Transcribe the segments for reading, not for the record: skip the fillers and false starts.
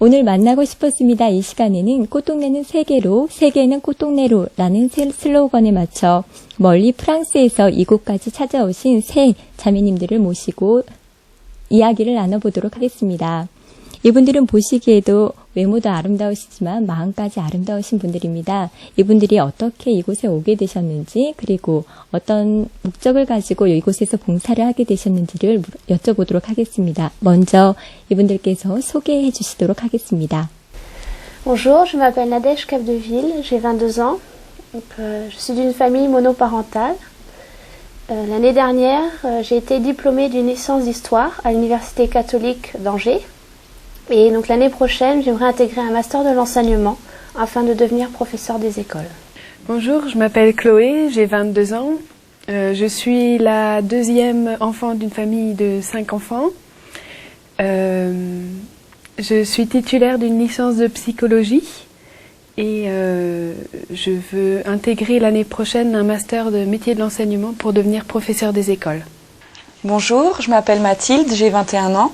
오늘 만나고 싶었습니다. 이 시간에는 꽃동네는 세계로, 세계는 꽃동네로라는 슬로건에 맞춰 멀리 프랑스에서 이곳까지 찾아오신 세 자매님들을 모시고 이야기를 나눠보도록 하겠습니다. 이분들은 보시기에도 외모도 아름다우시지만 마음까지 아름다우신 분들입니다. 이분들이 어떻게 이곳에 오게 되셨는지 그리고 어떤 목적을 가지고 이곳에서 봉사를 하게 되셨는지를 여쭤보도록 하겠습니다. 먼저 이분들께서 소개해 주시도록 하겠습니다. Bonjour, je m'appelle Nadège Capdeville, j'ai 22 ans. Donc, je suis d'une famille monoparentale. L'année dernière, j'ai été diplômée d'une licence d'histoire à l'Université catholique d'Angers. Et donc l'année prochaine, j'aimerais intégrer un master de l'enseignement afin de devenir professeur des écoles. Bonjour, je m'appelle Chloé, j'ai 22 ans. Je suis la deuxième enfant d'une famille de 5 enfants. Je suis titulaire d'une licence de psychologie et je veux intégrer l'année prochaine un master de métier de l'enseignement pour devenir professeur des écoles. Bonjour, je m'appelle Mathilde, j'ai 21 ans.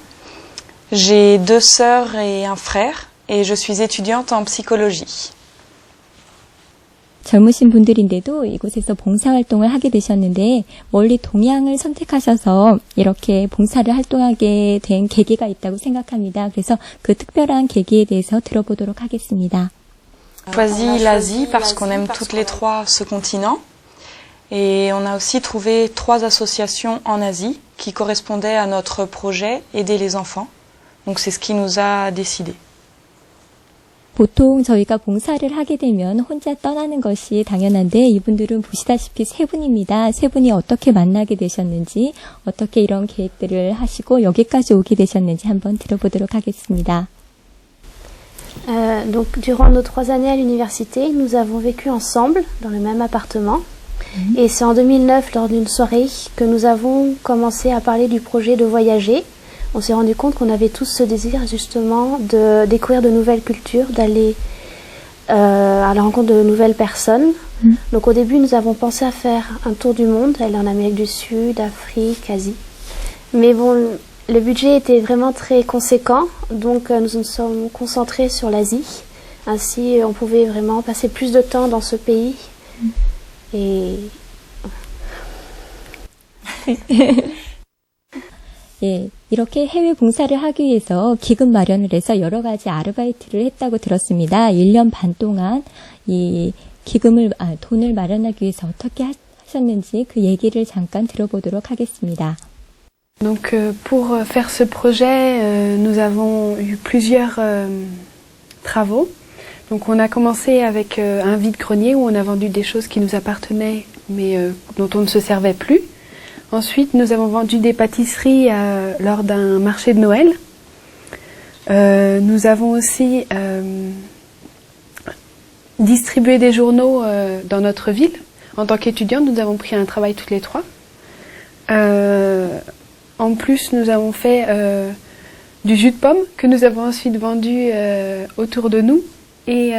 J'ai 2 sœurs et un frère et je suis étudiante en psychologie. 젊으신 분들인데도 이곳에서 봉사활동을 하게 되셨는데 멀리 동양을 선택하셔서 이렇게 봉사를 활동하게 된 계기가 있다고 생각합니다. 그래서 그 특별한 계기에 대해서 들어보도록 하겠습니다. On a choisi l'Asie parce qu'on aime toutes les 3 ce continent et on a aussi trouvé 3 associations en Asie qui correspondaient à notre projet Aider les enfants. Donc c'est ce qui nous a décidé. 보통 저희가 봉사를 하게 되면 혼자 떠나는 것이 당연한데 이분들은 보시다시피 3분입니다. 3분이 어떻게 만나게 되셨는지 어떻게 이런 계획들을 하시고 여기까지 오게 되셨는지 한번 들어보도록 하겠습니다. Donc durant nos 3 années à l'université, nous avons vécu ensemble dans le même appartement. Et c'est en 2009, lors d'une soirée, que nous avons commencé à parler du projet de voyager. On s'est rendu compte qu'on avait tous ce désir justement de découvrir de nouvelles cultures, d'aller à la rencontre de nouvelles personnes. Donc au début, nous avons pensé à faire un tour du monde, aller en Amérique du Sud, Afrique, Asie. Mais bon, le budget était vraiment très conséquent, donc nous nous sommes concentrés sur l'Asie. Ainsi, on pouvait vraiment passer plus de temps dans ce pays. Et... 예, 이렇게 해외 봉사를 하기 위해서 기금 마련을 해서 여러 가지 아르바이트를 했다고 들었습니다. 1년 반 동안 이 돈을 마련하기 위해서 어떻게 하셨는지 그 얘기를 잠깐 들어보도록 하겠습니다. Donc pour faire ce projet, nous avons eu plusieurs travaux. Donc on a commencé avec un vide-grenier où on a vendu des choses qui nous appartenaient mais dont on ne se servait plus. Ensuite, nous avons vendu des pâtisseries lors d'un marché de Noël. Nous avons aussi distribué des journaux dans notre ville. En tant qu'étudiants, nous avons pris un travail toutes les 3. En plus, nous avons fait du jus de pomme que nous avons ensuite vendu autour de nous. Et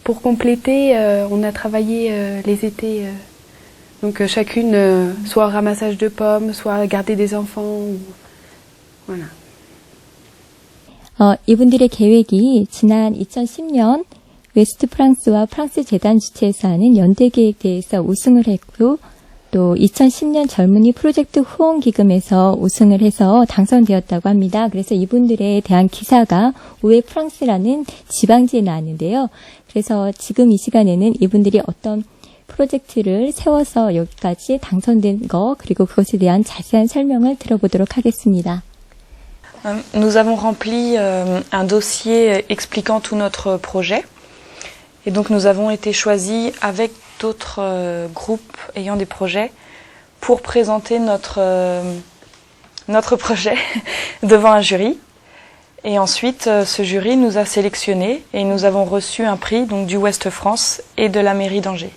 pour compléter, on a travaillé les étés... Donc chacune, soit ramassage de pommes, soit garder des enfants. Voilà. 이분들의 계획이 지난 2010년 웨스트 프랑스와 프랑스 재단 주최에서 하는 연대계획대회에서 우승을 했고 또 2010년 젊은이 프로젝트 후원 기금에서 우승을 해서 당선되었다고 합니다. 그래서 이분들에 대한 기사가 우에 프랑스라는 지방지에 나왔는데요. 그래서 지금 이 시간에는 이분들이 어떤 프로젝트를 세워서 여기까지 당선된 거 그리고 그것에 대한 자세한 설명을 들어보도록 하겠습니다. Nous avons rempli un dossier expliquant tout notre projet et donc nous avons été choisis avec d'autres groupes ayant des projets pour présenter notre projet devant un jury. Et ensuite, ce jury nous a sélectionnés et nous avons reçu un prix donc du Ouest France et de la mairie d'Angers.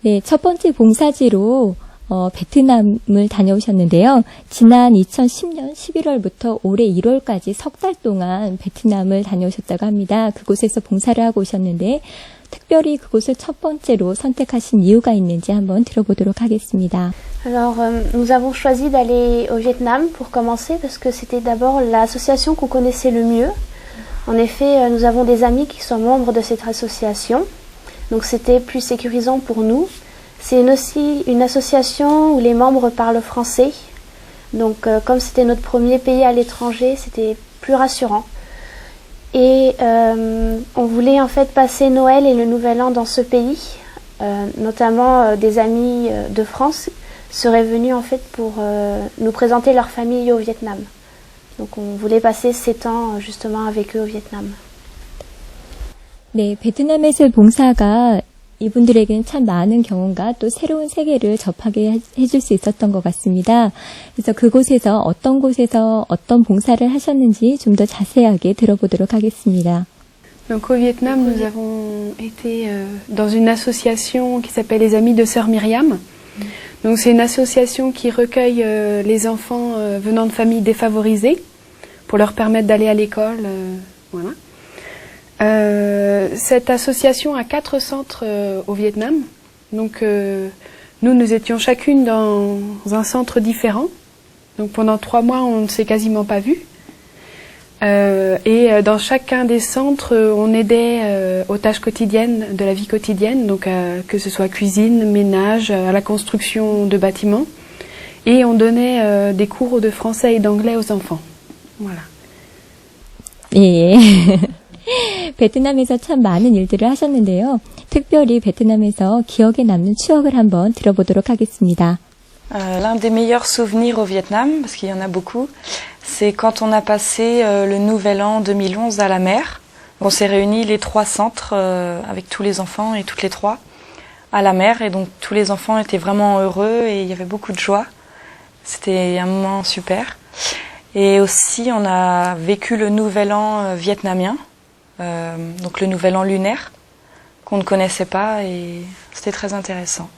네, 첫 번째 봉사지로 베트남을 다녀오셨는데요. 지난 2010년 11월부터 올해 1월까지 석 달 동안 베트남을 다녀오셨다고 합니다. 그곳에서 봉사를 하고 오셨는데 특별히 그곳을 첫 번째로 선택하신 이유가 있는지 한번 들어보도록 하겠습니다. Alors, nous avons choisi d'aller au Vietnam pour commencer parce que c'était d'abord l'association qu'on connaissait le mieux. En effet, nous avons des amis qui sont membres de cette association, donc c'était plus sécurisant pour nous. C'est aussi une association où les membres parlent français, donc comme c'était notre premier pays à l'étranger, c'était plus rassurant. Et on voulait en fait passer Noël et le Nouvel An dans ce pays, notamment des amis de France seraient venus en fait pour nous présenter leur famille au Vietnam. Donc on voulait passer ces temps justement avec eux au Vietnam. 네, 베트남에서 봉사가 이분들에게는 참 많은 경험과 또 새로운 세계를 접하게 해줄 수 있었던 것 같습니다. 그래서 그곳에서 어떤 곳에서 어떤 봉사를 하셨는지 좀 더 자세하게 들어보도록 하겠습니다. Donc au Vietnam, nous avons été dans une association qui s'appelle les Amis de Sœur Myriam. Donc c'est une association qui recueille les enfants venant de familles défavorisées pour leur permettre d'aller à l'école. Voilà. Cette association a 4 centres au Vietnam. Donc nous étions chacune dans un centre différent. Donc pendant 3 mois, on ne s'est quasiment pas vus. Et dans chacun des centres, on aidait aux tâches quotidiennes de la vie quotidienne, donc que ce soit cuisine, ménage, à la construction de bâtiments. Et on donnait des cours de français et d'anglais aux enfants. Voilà. 예. 베트남에서 참 많은 일들을 하셨는데요. 특별히 베트남에서 기억에 남는 추억을 한번 들어보도록 하겠습니다. L'un des meilleurs souvenirs au Vietnam, parce qu'il y en a beaucoup, c'est quand on a passé le Nouvel An 2011 à la mer. On s'est réunis les 3 centres avec tous les enfants et toutes les 3 à la mer. Et donc tous les enfants étaient vraiment heureux et il y avait beaucoup de joie. C'était un moment super. Et aussi on a vécu le Nouvel An vietnamien, donc le Nouvel An lunaire, qu'on ne connaissait pas et c'était très intéressant.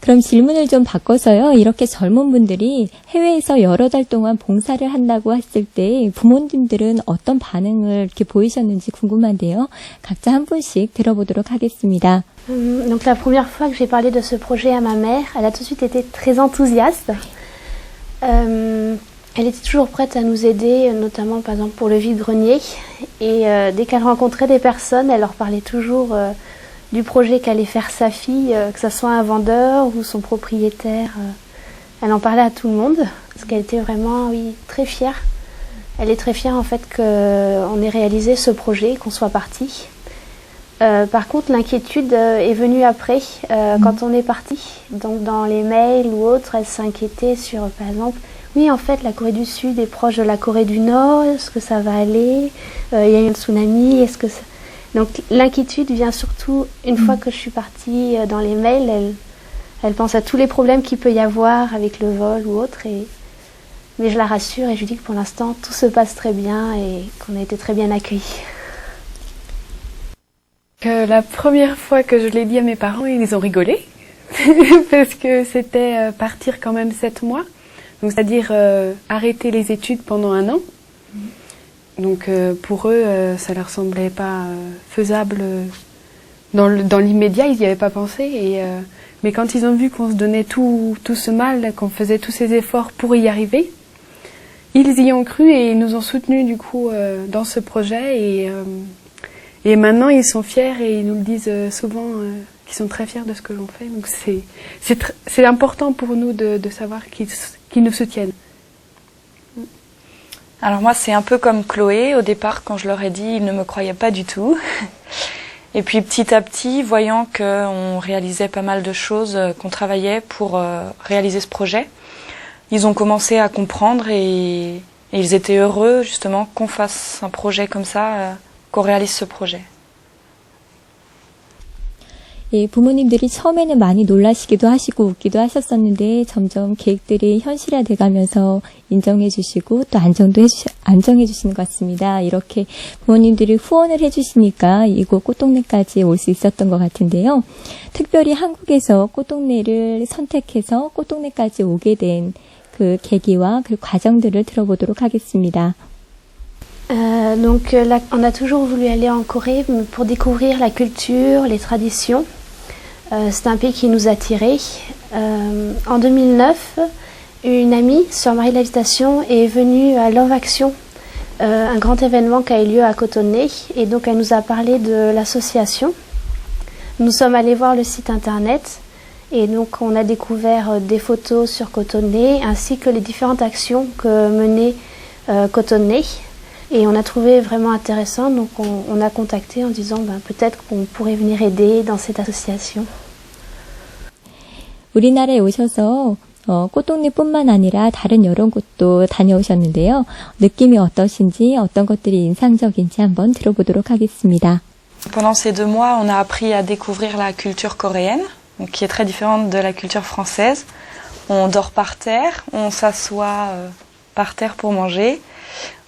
그럼 질문을 좀 바꿔서요. 이렇게 젊은 분들이 해외에서 여러 달 동안 봉사를 한다고 했을 때 부모님들은 어떤 반응을 이렇게 보이셨는지 궁금한데요. 각자 한 분씩 들어보도록 하겠습니다. Donc la première fois que j'ai parlé de ce projet à ma mère, elle a tout de suite été très enthousiaste. Elle était toujours prête à nous aider, notamment par exemple pour le vide-grenier. Et dès qu'elle rencontrait des personnes, elle leur parlait toujours du projet qu'allait faire sa fille, que ce soit un vendeur ou son propriétaire. Elle en parlait à tout le monde, parce qu'elle était vraiment, oui, très fière. Elle est très fière en fait qu'on ait réalisé ce projet, qu'on soit parti. Par contre, l'inquiétude est venue après, quand on est parti. Donc dans les mails ou autres, elle s'inquiétait sur, par exemple, oui, en fait, la Corée du Sud est proche de la Corée du Nord, est-ce que ça va aller? Il y a eu un tsunami, est-ce que ça... Donc l'inquiétude vient surtout une fois que je suis partie dans les mails, elle pense à tous les problèmes qu'il peut y avoir avec le vol ou autre. Mais je la rassure et je lui dis que pour l'instant tout se passe très bien et qu'on a été très bien accueillis. La première fois que je l'ai dit à mes parents, ils ont rigolé parce que c'était partir quand même 7 mois, donc c'est-à-dire arrêter les études pendant 1 an. Donc pour eux, ça leur semblait pas faisable dans l'immédiat, ils n'y avaient pas pensé. Mais quand ils ont vu qu'on se donnait tout ce mal, qu'on faisait tous ces efforts pour y arriver, ils y ont cru et ils nous ont soutenus du coup dans ce projet. Et maintenant, ils sont fiers et ils nous le disent souvent qu'ils sont très fiers de ce que l'on fait. Donc c'est important pour nous de savoir qu'ils nous soutiennent. Alors moi, c'est un peu comme Chloé. Au départ, quand je leur ai dit, ils ne me croyaient pas du tout. Et puis petit à petit, voyant qu'on réalisait pas mal de choses, qu'on travaillait pour réaliser ce projet, ils ont commencé à comprendre et ils étaient heureux justement qu'on fasse un projet comme ça, qu'on réalise ce projet. 예, 부모님들이 처음에는 많이 놀라시기도 하시고 웃기도 하셨었는데 점점 계획들이 현실화돼 가면서 인정해 주시고 또 안정해 주시는 것 같습니다. 이렇게 부모님들이 후원을 해 주시니까 이곳 꽃동네까지 올 수 있었던 것 같은데요. 특별히 한국에서 꽃동네를 선택해서 꽃동네까지 오게 된 그 계기와 그 과정들을 들어보도록 하겠습니다. On a toujours voulu aller en Corée pour découvrir la culture, les traditions. C'est un pays qui nous attirait. En 2009, une amie, Sœur Marie de la Visitation, est venue à Love Action, un grand événement qui a eu lieu à Cotonnet, et donc elle nous a parlé de l'association. Nous sommes allés voir le site internet, et donc on a découvert des photos sur Cotonnet, ainsi que les différentes actions que menait Cotonnet. Et on a trouvé vraiment intéressant, donc on a contacté en disant peut-être qu'on pourrait venir aider dans cette association. 우리나라에 오셔서 꽃동네뿐만 아니라 다른 여러 곳도 다녀오셨는데요. 느낌이 어떠신지 어떤 것들이 인상적인지 한번 들어보도록 하겠습니다. Pendant ces 2 mois, on a appris à découvrir la culture coréenne, donc qui est très différente de la culture française. On dort par terre, on s'assoit par terre pour manger.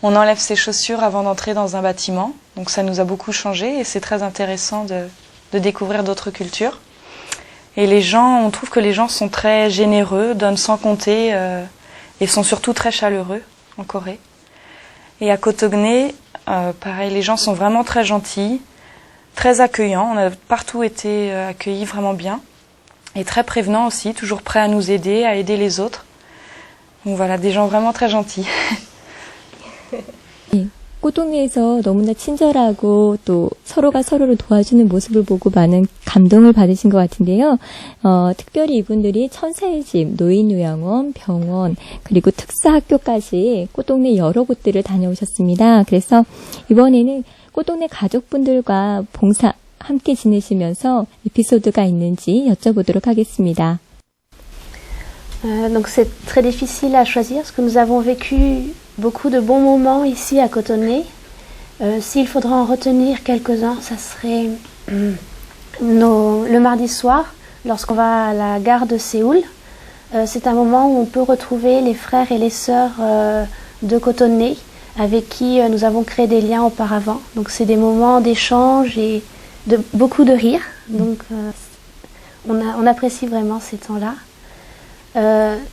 On enlève ses chaussures avant d'entrer dans un bâtiment, donc ça nous a beaucoup changé et c'est très intéressant de découvrir d'autres cultures. Et les gens, on trouve que les gens sont très généreux, donnent sans compter et sont surtout très chaleureux en Corée. Et à Cotonnet, pareil, les gens sont vraiment très gentils, très accueillants. On a partout été accueillis vraiment bien et très prévenants aussi, toujours prêts à nous aider, à aider les autres. Donc voilà, des gens vraiment très gentils. 예, 꽃동네에서 너무나 친절하고 또 서로가 서로를 도와주는 모습을 보고 많은 감동을 받으신 것 같은데요. 특별히 이분들이 천사의 집, 노인요양원, 병원, 그리고 특사학교까지 꽃동네 여러 곳들을 다녀오셨습니다. 그래서 이번에는 꽃동네 가족분들과 봉사 함께 지내시면서 에피소드가 있는지 여쭤보도록 하겠습니다. Donc c'est très difficile à choisir parce que nous avons vécu beaucoup de bons moments ici à Cotonnet. S'il faudra en retenir quelques-uns, ça serait le mardi soir, lorsqu'on va à la gare de Séoul. C'est un moment où on peut retrouver les frères et les sœurs de Cotonnet avec qui nous avons créé des liens auparavant. Donc c'est des moments d'échange et beaucoup de rire. Donc on apprécie vraiment ces temps-là.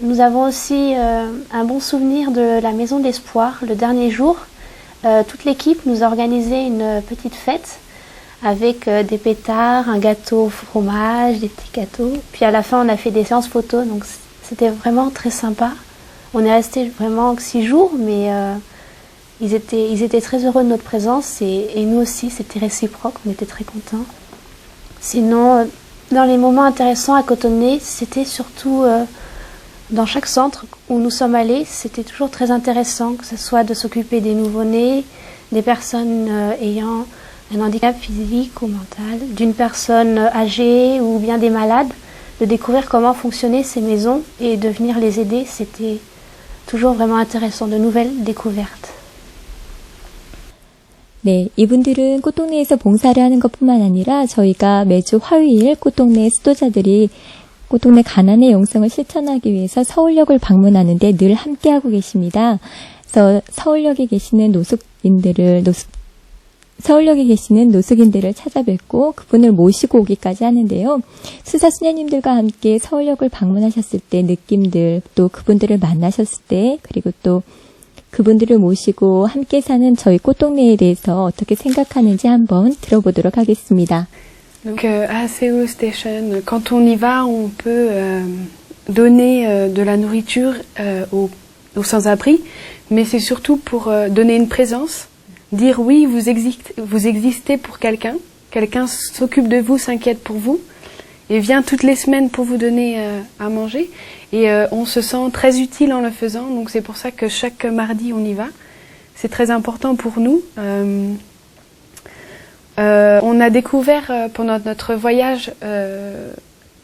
Nous avons aussi un bon souvenir de la Maison d'Espoir. Le dernier jour, toute l'équipe nous a organisé une petite fête avec des pétards, un gâteau au fromage, des petits gâteaux. Puis à la fin, on a fait des séances photos, donc c'était vraiment très sympa. On est resté vraiment 6 jours, mais ils étaient très heureux de notre présence et nous aussi, c'était réciproque, on était très contents. Sinon, dans les moments intéressants à Cotonnet, c'était surtout dans chaque centre où nous sommes allés, c'était toujours très intéressant, que ce soit de s'occuper des nouveau-nés, des personnes ayant un handicap physique ou mental, d'une personne âgée ou bien des malades, de découvrir comment fonctionnaient ces maisons et de venir les aider, c'était toujours vraiment intéressant, de nouvelles découvertes. 네, 이분들은 꽃동네에서 봉사를 하는 것뿐만 아니라 저희가 매주 화요일 꽃동네 수도자들이 꽃동네 가난의 영성을 실천하기 위해서 서울역을 방문하는데 늘 함께하고 계십니다. 그래서 서울역에 계시는 노숙인들을 찾아뵙고 그분을 모시고 오기까지 하는데요. 수사 수녀님들과 함께 서울역을 방문하셨을 때 느낌들, 또 그분들을 만나셨을 때, 그리고 또 그분들을 모시고 함께 사는 저희 꽃동네에 대해서 어떻게 생각하는지 한번 들어보도록 하겠습니다. Donc à Seoul Station, quand on y va, on peut donner de la nourriture aux sans-abri, mais c'est surtout pour donner une présence, dire oui, vous existez pour quelqu'un s'occupe de vous, s'inquiète pour vous, et vient toutes les semaines pour vous donner à manger, et on se sent très utile en le faisant, donc c'est pour ça que chaque mardi on y va. C'est très important pour nous. On a découvert pendant notre voyage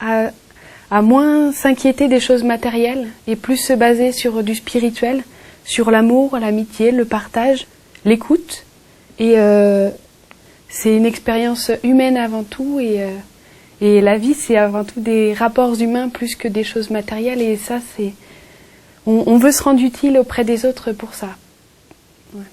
à moins s'inquiéter des choses matérielles et plus se baser sur du spirituel, sur l'amour, l'amitié, le partage, l'écoute. Et c'est une expérience humaine avant tout et Et la vie, c'est avant tout des rapports humains plus que des choses matérielles. Et ça, c'est... On veut se rendre utile auprès des autres pour ça. Voilà.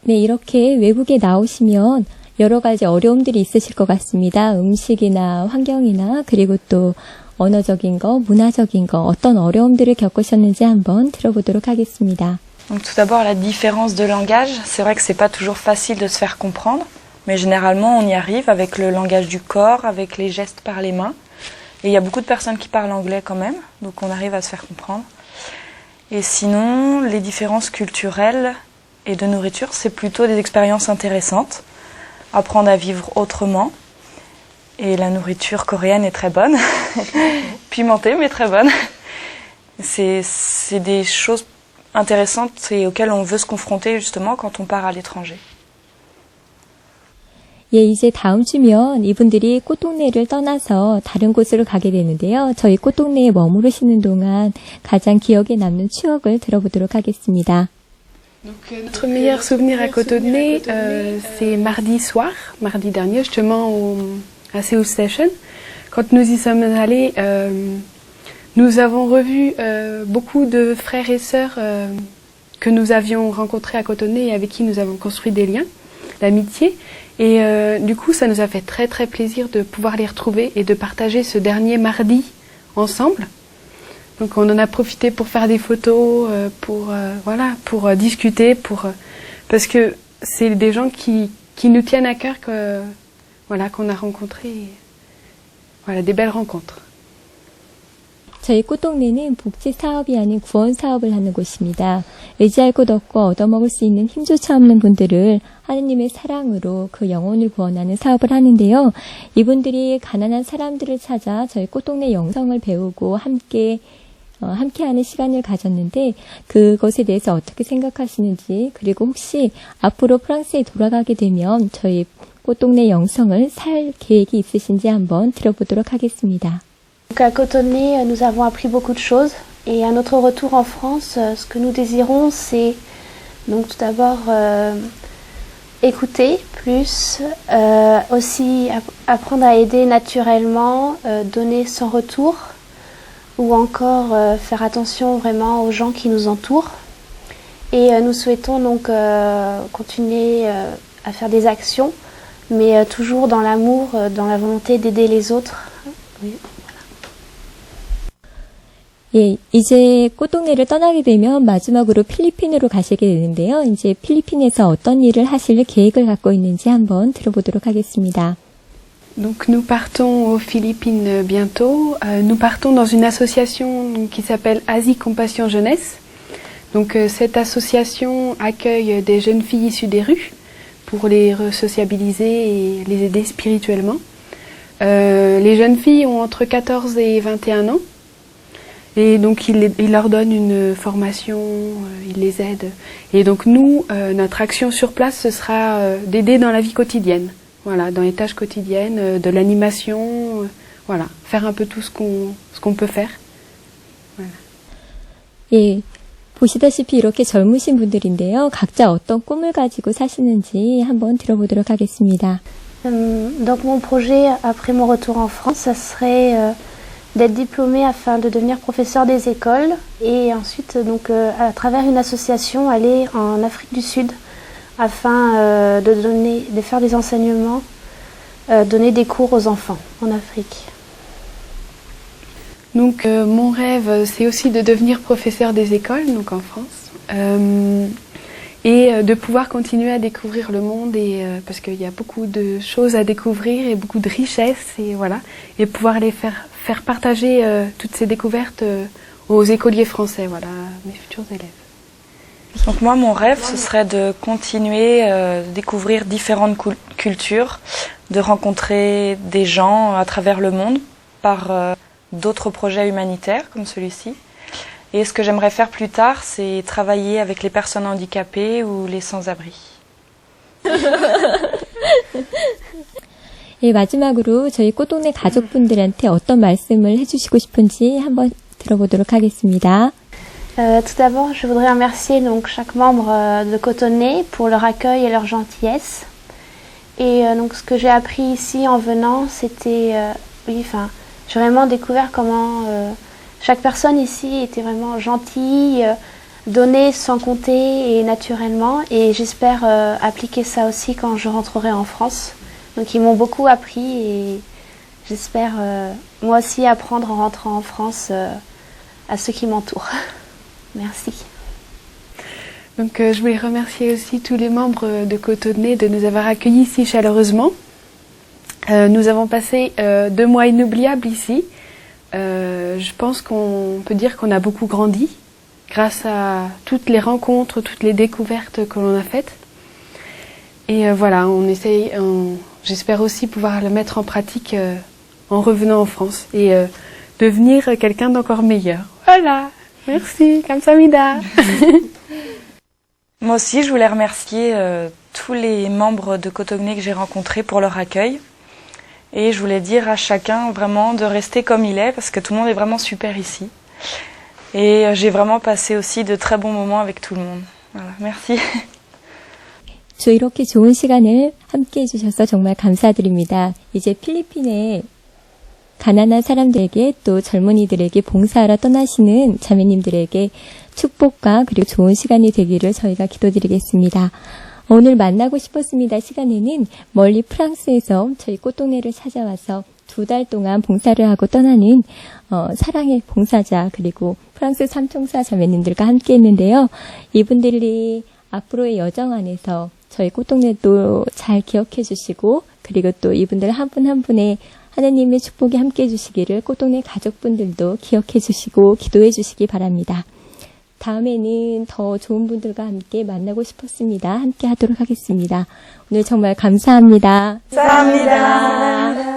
네, 이렇게 외국에 나오시면 여러 가지 어려움들이 있으실 것 같습니다. 음식이나 환경이나 그리고 또 언어적인 거, 문화적인 거 어떤 어려움들을 겪으셨는지 한번 들어보도록 하겠습니다. Donc tout d'abord la différence de langage, c'est vrai que c'est pas toujours facile de se faire comprendre, mais généralement on y arrive avec le langage du corps, avec les gestes par les mains. Et il y a beaucoup de personnes qui parlent anglais quand même, donc on arrive à se faire comprendre. Et sinon, les différences culturelles et de nourriture, c'est plutôt des expériences intéressantes. Apprendre à vivre autrement. Et la nourriture coréenne est très bonne. Pimentée, mais très bonne. C'est des choses intéressantes et auxquelles on veut se confronter justement quand on part à l'étranger. 예, 이제 다음 주면 이분들이 꽃동네를 떠나서 다른 곳으로 가게 되는데요. 저희 꽃동네에 머무르시는 동안 가장 기억에 남는 추억을 들어보도록 하겠습니다. Notre meilleur souvenir à Cotonnet, c'est mardi soir, mardi dernier, justement à Seoul Station. Quand nous y sommes allés, nous avons revu beaucoup de frères et sœurs que nous avions rencontrés à Cotonnet et avec qui nous avons construit des liens d'amitié. Et du coup, ça nous a fait très très plaisir de pouvoir les retrouver et de partager ce dernier mardi ensemble. Donc on en a profité pour faire des photos, pour discuter, parce que c'est des gens qui nous tiennent à cœur qu'on a rencontrés. Voilà, des belles rencontres. 저희 꽃동네는 복지 사업이 아닌 구원 사업을 하는 곳입니다. 의지할 곳 없고 얻어먹을 수 있는 힘조차 없는 분들을 하느님의 사랑으로 그 영혼을 구원하는 사업을 하는데요. 이분들이 가난한 사람들을 찾아 저희 꽃동네 영성을 배우고 함께하는 시간을 가졌는데 그것에 대해서 어떻게 생각하시는지 그리고 혹시 앞으로 프랑스에 돌아가게 되면 저희 꽃동네 영성을 살 계획이 있으신지 한번 들어보도록 하겠습니다. Donc à Cotonnet, nous avons appris beaucoup de choses et à notre retour en France, ce que nous désirons, c'est donc tout d'abord écouter plus, aussi apprendre à aider naturellement, donner sans retour ou encore faire attention vraiment aux gens qui nous entourent. Et nous souhaitons donc continuer à faire des actions, mais toujours dans l'amour, dans la volonté d'aider les autres. Oui. 예, 이제 꽃동네를 떠나게 되면 마지막으로 필리핀으로 가시게 되는데요. 이제 필리핀에서 어떤 일을 하실 계획을 갖고 있는지 한번 들어보도록 하겠습니다. Donc nous partons aux Philippines bientôt. Nous partons dans une association qui s'appelle Asie Compassion Jeunesse. Donc cette association accueille des jeunes filles issues des rues pour les resociabiliser et les aider spirituellement. Les jeunes filles ont entre 14 et 21 ans. Et donc il leur donne une formation, il les aide. Et donc nous, notre action sur place, ce sera d'aider dans la vie quotidienne. Voilà, dans les tâches quotidiennes, de l'animation, voilà, faire un peu tout ce qu'on peut faire. Voilà. 예, 보시다시피 이렇게 젊으신 분들인데요. 각자 어떤 꿈을 가지고 사시는지 한번 들어보도록 하겠습니다. Donc mon projet après mon retour en France, ça serait d'être diplômée afin de devenir professeur des écoles et ensuite donc à travers une association aller en Afrique du Sud afin de faire des enseignements, donner des cours aux enfants en Afrique. Donc mon rêve c'est aussi de devenir professeur des écoles donc en France et de pouvoir continuer à découvrir le monde et parce qu'il y a beaucoup de choses à découvrir et beaucoup de richesses et voilà et pouvoir les faire partager toutes ces découvertes aux écoliers français, voilà, mes futurs élèves. Donc moi, mon rêve, ce serait de continuer à découvrir différentes cultures, de rencontrer des gens à travers le monde par d'autres projets humanitaires comme celui-ci. Et ce que j'aimerais faire plus tard, c'est travailler avec les personnes handicapées ou les sans-abri. 예, 마지막으로 저희 꽃동네 가족분들한테 어떤 말씀을 해주시고 싶은지 한번 들어보도록 하겠습니다. Tout d'abord, je voudrais remercier donc chaque membre de Cotonnet pour leur accueil et leur gentillesse. Et donc ce que j'ai appris ici en venant, c'était, j'ai vraiment découvert comment chaque personne ici était vraiment gentille, donnait sans compter et naturellement. Et j'espère appliquer ça aussi quand je rentrerai en France. Donc ils m'ont beaucoup appris et j'espère moi aussi apprendre en rentrant en France à ceux qui m'entourent. Merci. Donc je voulais remercier aussi tous les membres de Cotonnet de nous avoir accueillis si chaleureusement. Nous avons passé 2 mois inoubliables ici. Je pense qu'on peut dire qu'on a beaucoup grandi grâce à toutes les rencontres, toutes les découvertes que l'on a faites. Et voilà, j'espère aussi pouvoir le mettre en pratique en revenant en France et devenir quelqu'un d'encore meilleur. Voilà, merci, 감사합니다. Moi aussi, je voulais remercier tous les membres de Cotonnet que j'ai rencontrés pour leur accueil. Et je voulais dire à chacun vraiment de rester comme il est, parce que tout le monde est vraiment super ici. Et j'ai vraiment passé aussi de très bons moments avec tout le monde. Voilà, merci. 저 이렇게 좋은 시간을 함께 해주셔서 정말 감사드립니다. 이제 필리핀에 가난한 사람들에게 또 젊은이들에게 봉사하러 떠나시는 자매님들에게 축복과 그리고 좋은 시간이 되기를 저희가 기도드리겠습니다. 오늘 만나고 싶었습니다 시간에는 멀리 프랑스에서 저희 꽃동네를 찾아와서 2달 동안 봉사를 하고 떠나는 사랑의 봉사자 그리고 프랑스 삼총사 자매님들과 함께 했는데요. 이분들이 앞으로의 여정 안에서 저희 꽃동네도 잘 기억해 주시고 그리고 또 이분들 한 분 한 분의 하나님의 축복이 함께 해주시기를 꽃동네 가족분들도 기억해 주시고 기도해 주시기 바랍니다. 다음에는 더 좋은 분들과 함께 만나고 싶었습니다. 함께 하도록 하겠습니다. 오늘 정말 감사합니다. 감사합니다.